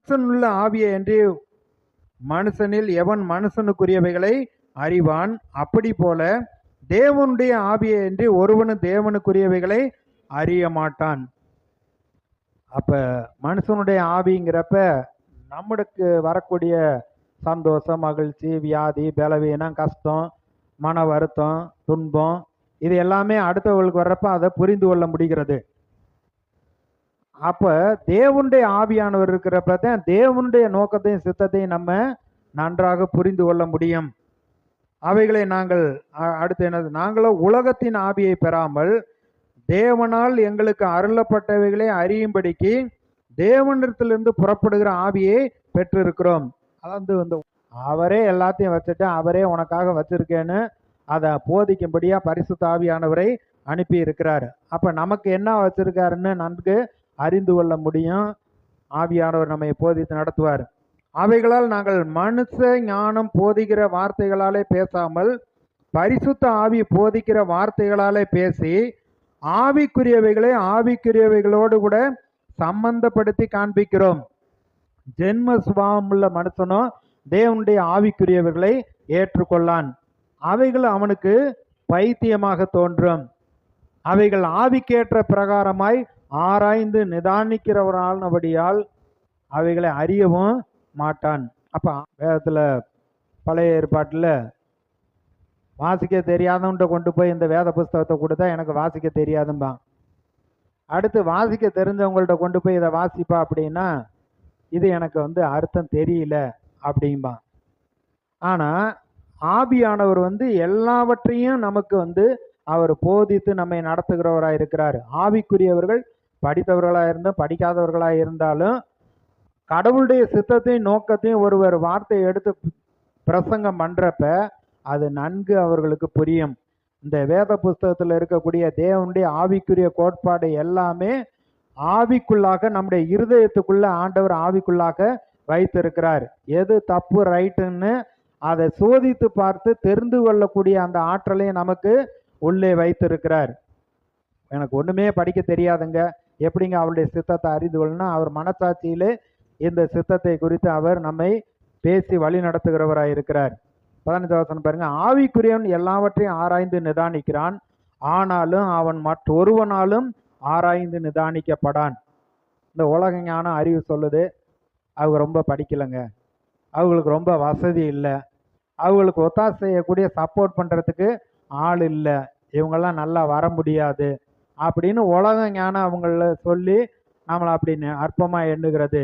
மனுஷனுள்ள ஆவியை என்று மனுஷனில் எவன் மனுஷனுக்குரியவைகளை அறிவான், அப்படி போல தேவனுடைய ஆவியை என்று ஒருவனும் தேவனுக்குரியவைகளை அறிய மாட்டான். அப்ப மனுஷனுடைய ஆவிங்கிறப்ப நம்மளுக்கு வரக்கூடிய சந்தோஷம், மகிழ்ச்சி, வியாதி, பலவீனம், கஷ்டம், மன வருத்தம், துன்பம், இது எல்லாமே அடுத்தவர்களுக்கு வர்றப்ப அதை புரிந்து கொள்ள முடிகிறது. அப்ப தேவனுடைய ஆவியானவர் இருக்கிறப்ப தான் தேவனுடைய நோக்கத்தையும் சித்தத்தையும் நம்ம நன்றாக புரிந்து கொள்ள முடியும். அவைகளை நாங்கள் அடுத்து என்னது, நாங்களோ உலகத்தின் ஆவியை பெறாமல் தேவனால் எங்களுக்கு அருளப்பட்டவைகளை அறியும்படிக்கு தேவனிடத்திலிருந்து புறப்படுகிற ஆவியை பெற்றிருக்கிறோம். அதாவது வந்து அவரே எல்லாத்தையும் வச்சுட்டு அவரே உனக்காக வச்சிருக்கேன்னு அதை போதிக்கும்படியா பரிசுத்த ஆவியானவரை அனுப்பி இருக்கிறார். அப்ப நமக்கு என்ன வச்சிருக்காருன்னு நன்கு அறிந்து கொள்ள முடியும். ஆவியானவர் நம்மை போதித்து நடத்துவார். அவைகளால் நாங்கள் மனுஷ ஞானம் போதிக்கிற வார்த்தைகளாலே பேசாமல் பரிசுத்த ஆவி போதிக்கிற வார்த்தைகளாலே பேசி ஆவிக்குரியவைகளை ஆவிக்குரியவைகளோடு கூட சம்பந்தப்படுத்தி காண்பிக்கிறோம். ஜென்ம சுபாவம் உள்ள மனுஷனும் தேவனுடைய ஆவிக்குரியவர்களை ஏற்றுக்கொள்ளான். அவைகள் அவனுக்கு பைத்தியமாக தோன்றும். அவைகள் ஆவிக்கேற்ற பிரகாரமாய் ஆராய்ந்து நிதானிக்கிறவரானபடியால் அவைகளை அறியவும் மாட்டான். அப்ப வேதத்துல பழைய ஏற்பாட்டில் வாசிக்க தெரியாதவன்ட்ட கொண்டு போய் இந்த வேத புஸ்தகத்தை கொடுத்தா எனக்கு வாசிக்க தெரியாதும்பான். அடுத்து வாசிக்க தெரிஞ்சவங்கள்ட்ட கொண்டு போய் இதை வாசிப்பா அப்படின்னா இது எனக்கு வந்து அர்த்தம் தெரியல அப்படிம்பான். ஆனா ஆவியானவர் வந்து எல்லாவற்றையும் நமக்கு வந்து அவர் போதித்து நம்மை நடத்துகிறவராக இருக்கிறார். ஆவிக்குரியவர்கள் படித்தவர்களாக இருந்தும் படிக்காதவர்களாக இருந்தாலும் கடவுளுடைய சித்தத்தையும் நோக்கத்தையும் ஒருவர் வார்த்தையை எடுத்து பிரசங்கம் பண்றப்ப அது நன்கு அவர்களுக்கு புரியும். இந்த வேத புஸ்தகத்தில் இருக்கக்கூடிய தேவனுடைய ஆவிக்குரிய கோட்பாடு எல்லாமே ஆவிக்குள்ளாக நம்முடைய இருதயத்துக்குள்ள ஆண்டவர் ஆவிக்குள்ளாக வைத்திருக்கிறார். எது தப்பு ரைட்டுன்னு அதை சோதித்து பார்த்து தெரிந்து கொள்ளக்கூடிய அந்த ஆற்றலையும் நமக்கு உள்ளே வைத்திருக்கிறார். எனக்கு ஒண்ணுமே படிக்க தெரியாதுங்க, எப்படிங்க அவருடைய சித்தத்தை அறிந்து கொள்ளணும்? அவர் மனசாட்சியிலே இந்த சித்தத்தை குறித்து அவர் நம்மை பேசி வழி நடத்துகிறவராய் இருக்கிறார். 15 வசனம் பாருங்க. ஆவிக்குரியவன் எல்லாவற்றையும் ஆராய்ந்து நிதானிக்கிறான், ஆனாலும் அவன் மற்றொருவனாலும் ஆராய்ந்து நிதானிக்கப்படான். இந்த உலக ஞானம் அறிவு சொல்லுது அவங்க ரொம்ப படிக்கலைங்க, அவங்களுக்கு ரொம்ப வசதி இல்லை, அவங்களுக்கு ஒத்தாசை செய்யக்கூடிய சப்போர்ட் பண்ணுறதுக்கு ஆள் இல்லை, இவங்கெல்லாம் நல்லா வர முடியாது அப்படின்னு உலக ஞானம் அவங்கள சொல்லி நம்மளை அப்படி அற்பமாக எண்ணுகிறது.